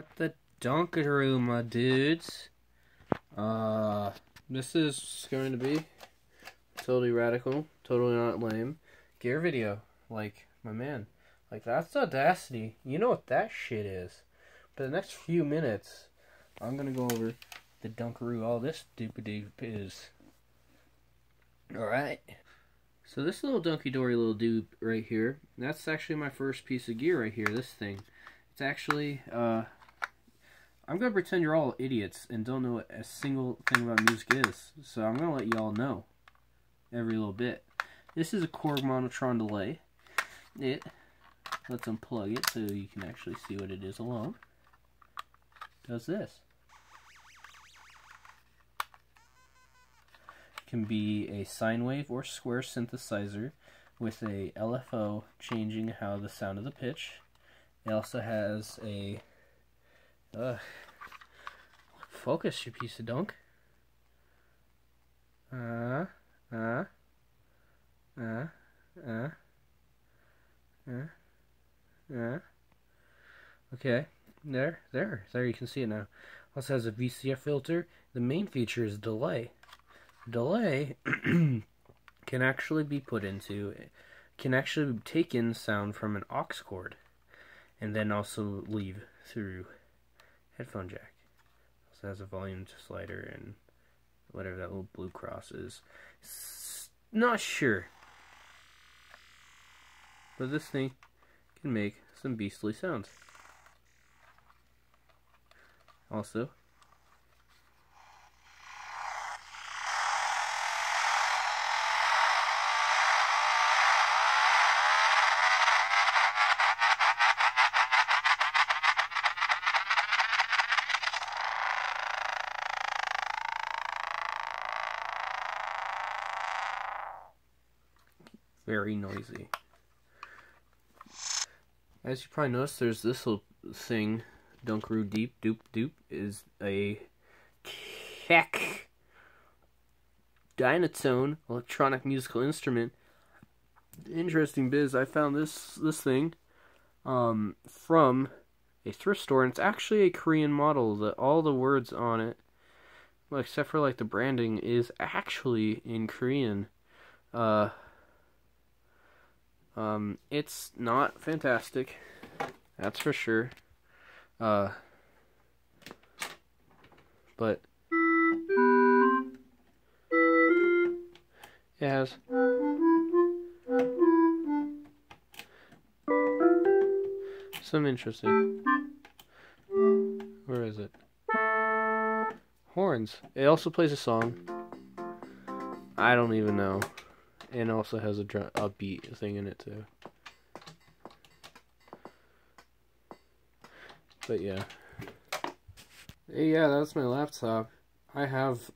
What the Dunkaroo, my dudes? This is going to be totally radical, totally not lame gear video. Like, my man. Like, that's Audacity. You know what that shit is. For the next few minutes, I'm gonna go over the Dunkaroo, all this doop-a-doop is. Alright. So this little dunky-dory little dude right here, that's actually my first piece of gear right here, this thing. It's actually, I'm gonna pretend you're all idiots and don't know what a single thing about music is. So I'm gonna let y'all know every little bit. This is a Korg monotron delay. Let's unplug it so you can actually see what it is alone. Does this. It can be a sine wave or square synthesizer with a LFO changing how the sound of the pitch. It also has a focus, you piece of dunk. Okay, there you can see it now. Also has a VCF filter. The main feature is delay. Delay can actually be put into, can actually take in sound from an aux cord and then also leave through headphone jack. Also has a volume slider and whatever that little blue cross is. Not sure. But this thing can make some beastly sounds. Also, very noisy. As you probably noticed, there's this little thing, Dunkaroo Deep Doop Doop, is a Keck Dynatone electronic musical instrument. Interesting biz, I found this thing from a thrift store, and it's actually a Korean model. All the words on it, well, except for like the branding, is actually in Korean. It's not fantastic, that's for sure. But it has some interesting, where is it? Horns. It also plays a song. I don't even know. And also has a beat thing in it too. But yeah. Yeah, that's my laptop. I have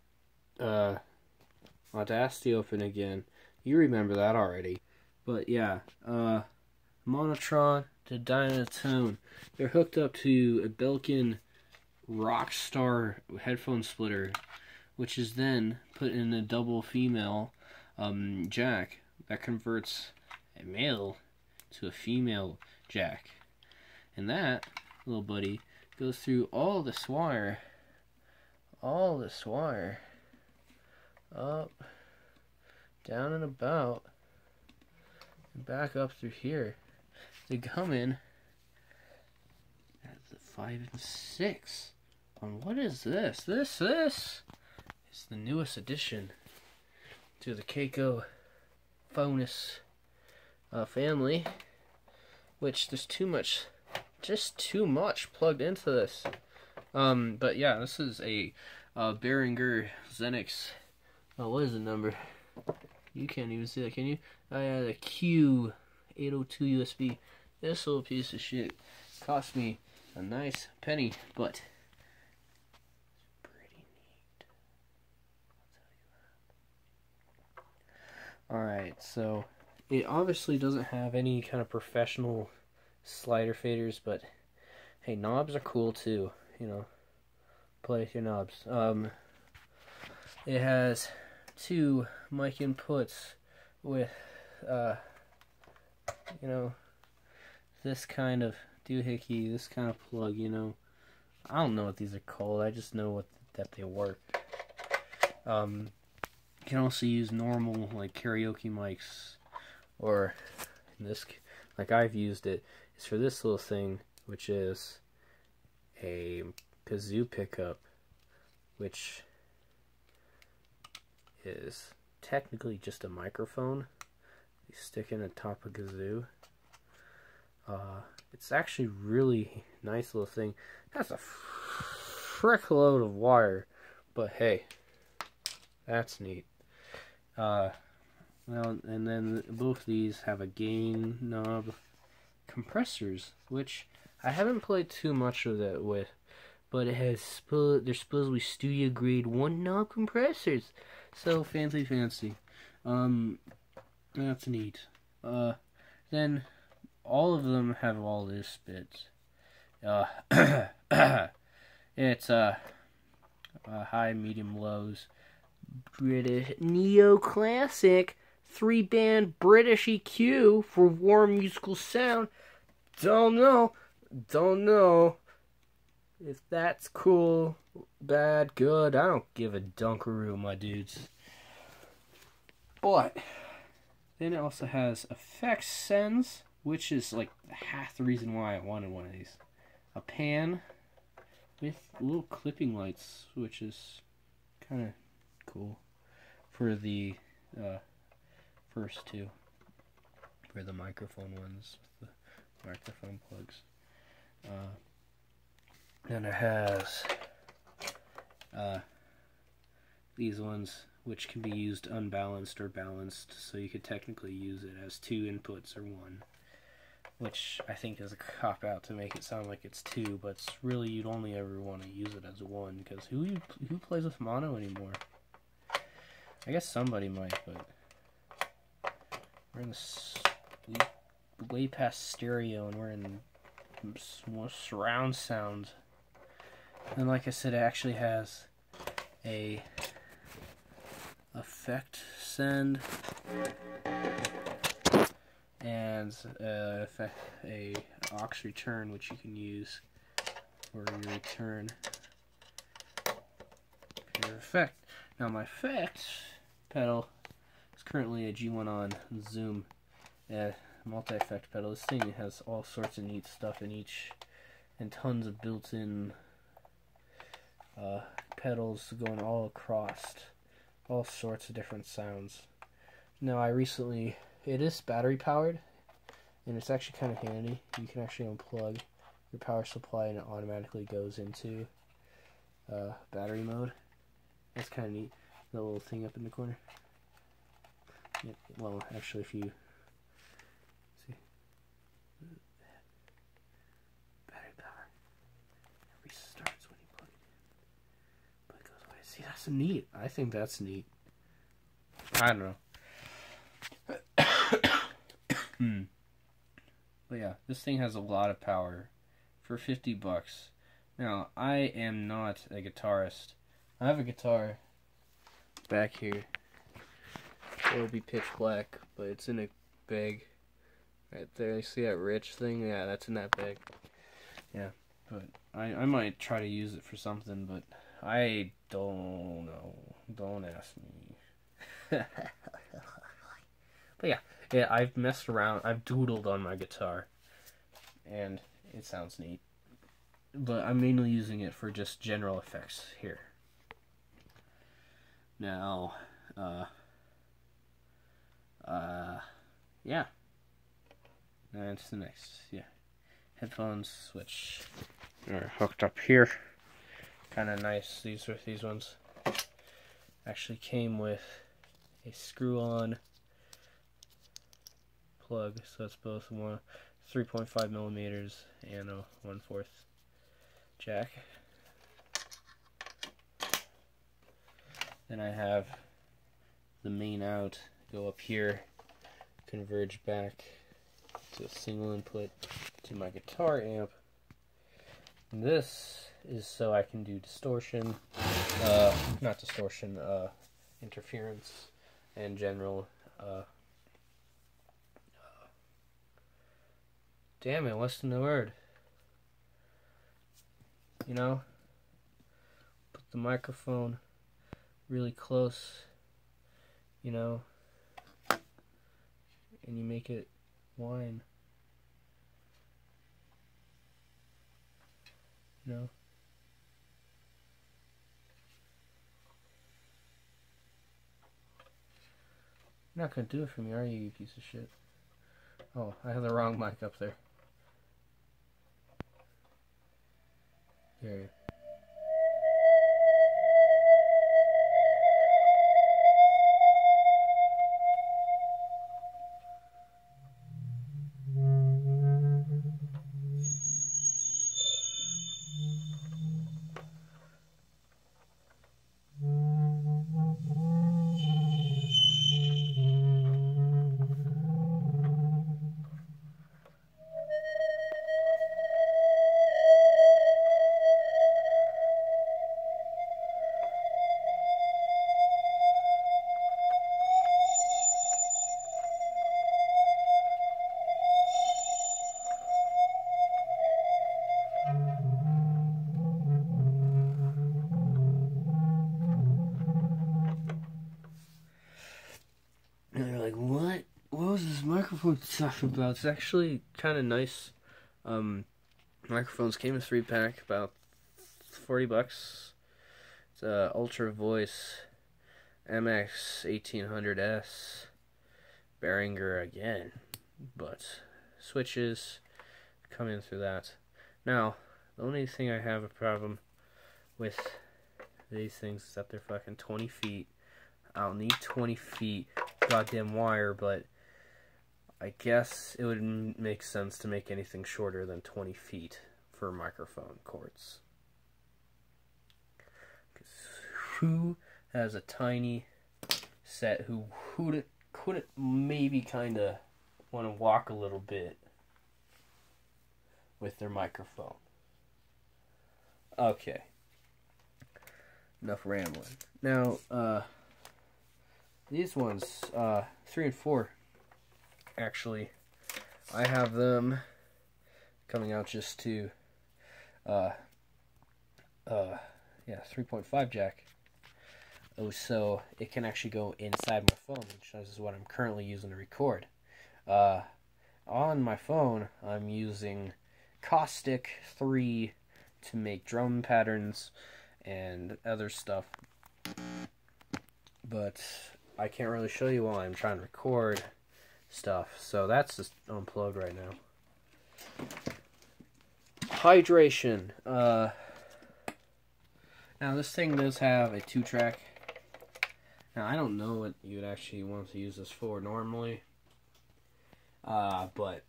Audacity open again. You remember that already. But yeah, Monotron to Dynatone. They're hooked up to a Belkin Rockstar headphone splitter, which is then put in a double female jack that converts a male to a female jack. And that little buddy goes through all this wire, up, down and about, and back up through here. They come in at the 5 and 6. What is this? This is the newest addition to the Kakofonous family, which there's just too much plugged into this. But yeah, this is a Behringer Xenix. What is the number? You can't even see that, can you? I had a Q802 USB. This little piece of shit cost me a nice penny, but it's pretty neat. I'll tell you that. Alright, so it obviously doesn't have any kind of professional slider faders, but hey, knobs are cool too, you know. Play with your knobs. It has 2 mic inputs with you know, this kind of doohickey, this kind of plug, you know. I don't know what these are called. I just know that they work. You can also use normal like karaoke mics, or in this, like I've used it, is for this little thing, which is a kazoo pickup, which is technically just a microphone. You stick in the top of kazoo. It's actually really nice little thing. That's a frick load of wire, but hey, that's neat. Well, and then both these have a gain knob compressors, which I haven't played too much of that with, but it has they're supposedly studio grade 1-knob compressors. So fancy. That's neat. Then all of them have all this bits. It's high, medium, lows, British neoclassic 3-band British EQ for warm musical sound. Don't know if that's cool, bad, good. I don't give a dunkaroo, my dudes. But then it also has effects sends, which is like half the reason why I wanted one of these. A pan with little clipping lights, which is kind of cool for the first two, for the microphone ones with the microphone plugs. And it has these ones, which can be used unbalanced or balanced, so you could technically use it as 2 inputs or 1, which I think is a cop-out to make it sound like it's 2, but it's really, you'd only ever want to use it as 1, because who plays with mono anymore? I guess somebody might, but we're in way past stereo, and we're in more surround sound. And like I said, it actually has a effect send and a aux return, which you can use for your return your effect. Now my effects pedal is currently a G1 on Zoom multi-effect pedal. This thing has all sorts of neat stuff in each, and tons of built-in pedals going all across, all sorts of different sounds. Now it is battery powered, and it's actually kind of handy. You can actually unplug your power supply and it automatically goes into battery mode. That's kind of neat. The little thing up in the corner. Yeah, well, actually, if you see, battery power, it restarts when you plug it in, but it goes away. See, that's neat. I think that's neat. I don't know. But yeah, this thing has a lot of power for $50. Now, I am not a guitarist. I have a guitar back here. It'll be pitch black, but it's in a bag right there. You see that rich thing? Yeah, that's in that bag. Yeah, but I might try to use it for something, but I don't know. Don't ask me. But yeah, I've messed around. I've doodled on my guitar, and it sounds neat. But I'm mainly using it for just general effects here. Now, yeah. That's the next, headphones, which are hooked up here. Kind of nice. These ones actually came with a screw-on plug, so it's both 3.5 millimeters and a 1/4 jack. Then I have the main out go up here, converge back to a single input to my guitar amp. And this is so I can do distortion, not distortion, interference, and general, damn it, what's the word? you know, put the microphone really close, you know, and you make it whine, you know. You're not gonna do it for me, are you, you piece of shit? Oh, I have the wrong mic up there. Here. And they're like, what? What was this microphone stuff about? It's actually kind of nice. Microphones came in 3-pack, about $40. It's a Ultra Voice MX 1800S Behringer again, but switches come in through that. Now, the only thing I have a problem with these things is that they're fucking 20 feet. I don't need 20 feet goddamn wire, but I guess it would make sense to make anything shorter than 20 feet for microphone cords. Who has a tiny set who couldn't maybe kind of want to walk a little bit with their microphone? Okay. Enough rambling. Now, these ones, 3 and 4, actually, I have them coming out just to, 3.5 jack. Oh, so it can actually go inside my phone, which is what I'm currently using to record. On my phone, I'm using Caustic 3 to make drum patterns and other stuff, but I can't really show you while I'm trying to record stuff, so that's just unplugged right now. Hydration. Now this thing does have a 2-track. Now I don't know what you would actually want to use this for normally, but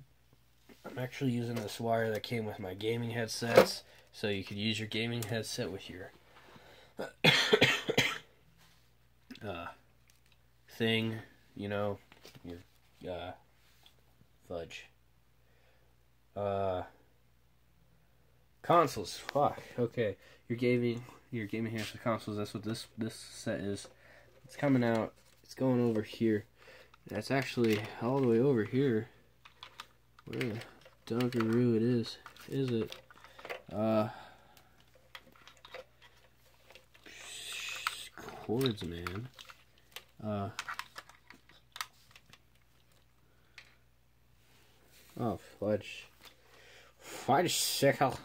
I'm actually using this wire that came with my gaming headsets, so you could use your gaming headset with your thing, you know, your fudge. Consoles. Fuck. Okay, your gaming headset consoles. That's what this set is. It's coming out. It's going over here. That's actually all the way over here. Where the dunkaroo it is it? Cords, man. Oh, fudge. Fudge sickle.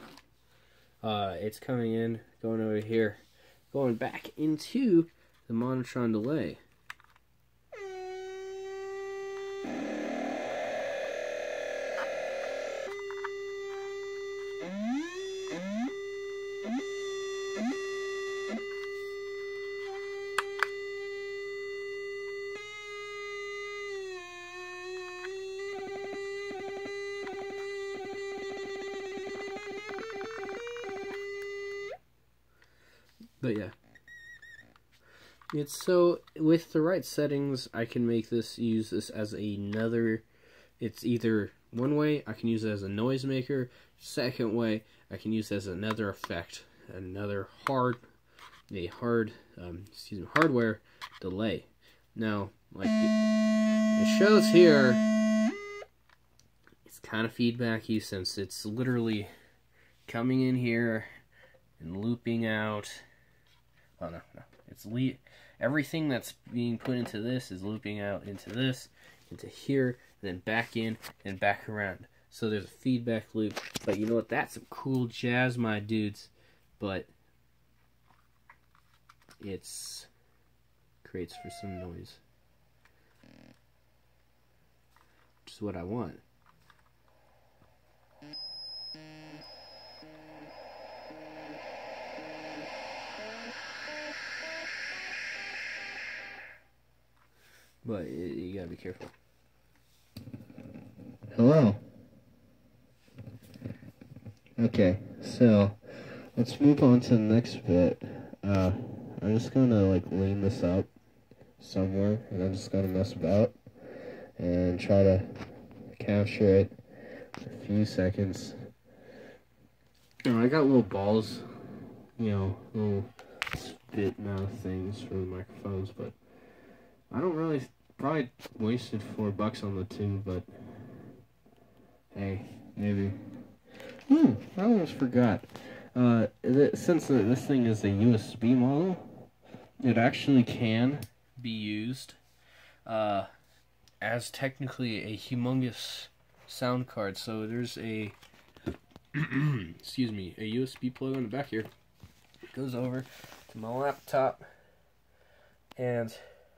It's coming in, going over here, going back into the monotron delay. But yeah, it's so, with the right settings, I can make this, use this as another, it's either one way, I can use it as a noise maker, second way, I can use it as another effect, another hardware delay. Now, like it shows here, it's kind of feedbacky since it's literally coming in here, and looping out. Oh no, it's everything that's being put into this is looping out into this, into here, and then back in and back around. So there's a feedback loop. But you know what? That's some cool jazz, my dudes. But it's creates for some noise, which is what I want. But you gotta be careful. Hello. Okay, so let's move on to the next bit. I'm just gonna like lean this up somewhere, and I'm just gonna mess about and try to capture it for a few seconds. I got little balls, little spit mouth things for the microphones, but I don't really, probably wasted $4 on the two, but hey, maybe. I almost forgot. Since this thing is a USB model, it actually can Be used as technically a humongous sound card. So there's a excuse me, a USB plug on the back here. It goes over to my laptop, and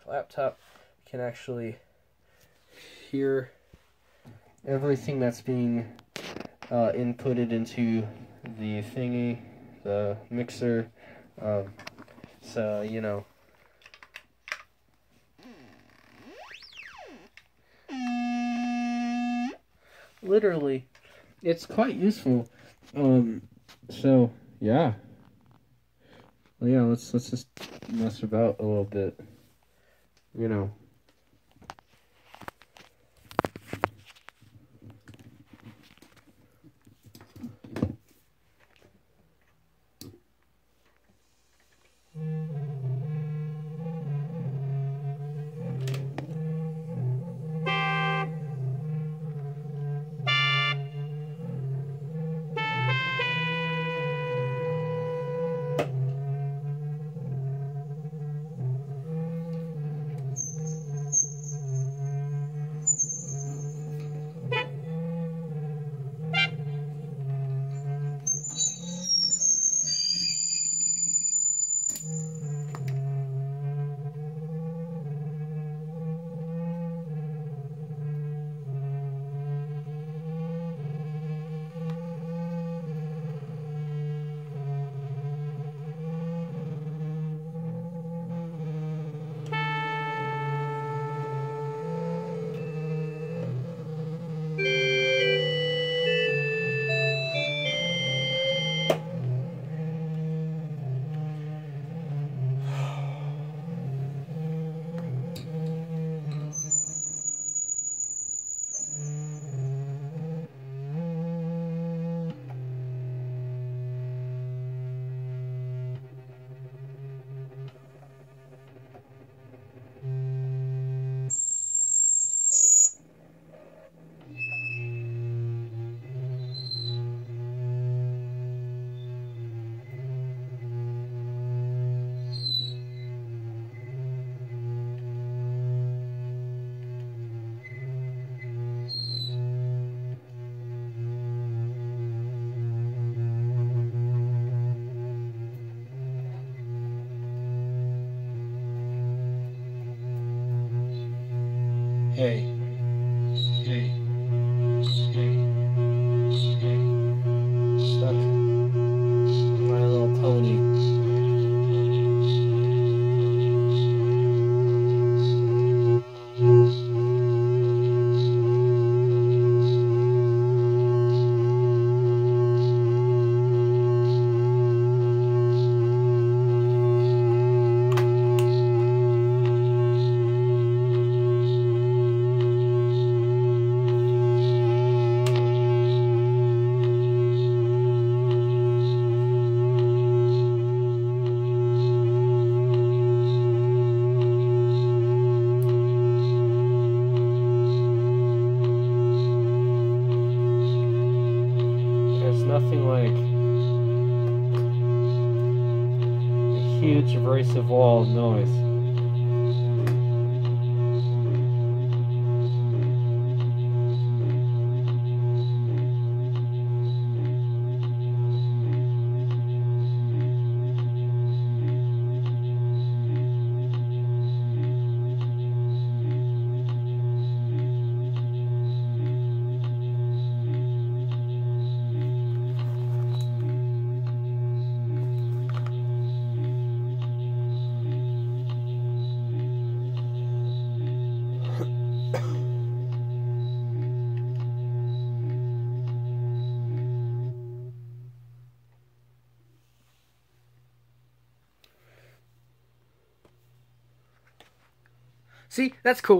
laptop can actually hear everything that's being inputted into the thingy, the mixer. So, you know. Literally, it's quite useful. So yeah. Well, yeah, let's just mess about a little bit. You know. Hey, hey, hey, hey, stuck in my little pony. huge abrasive wall of noise. See, that's cool.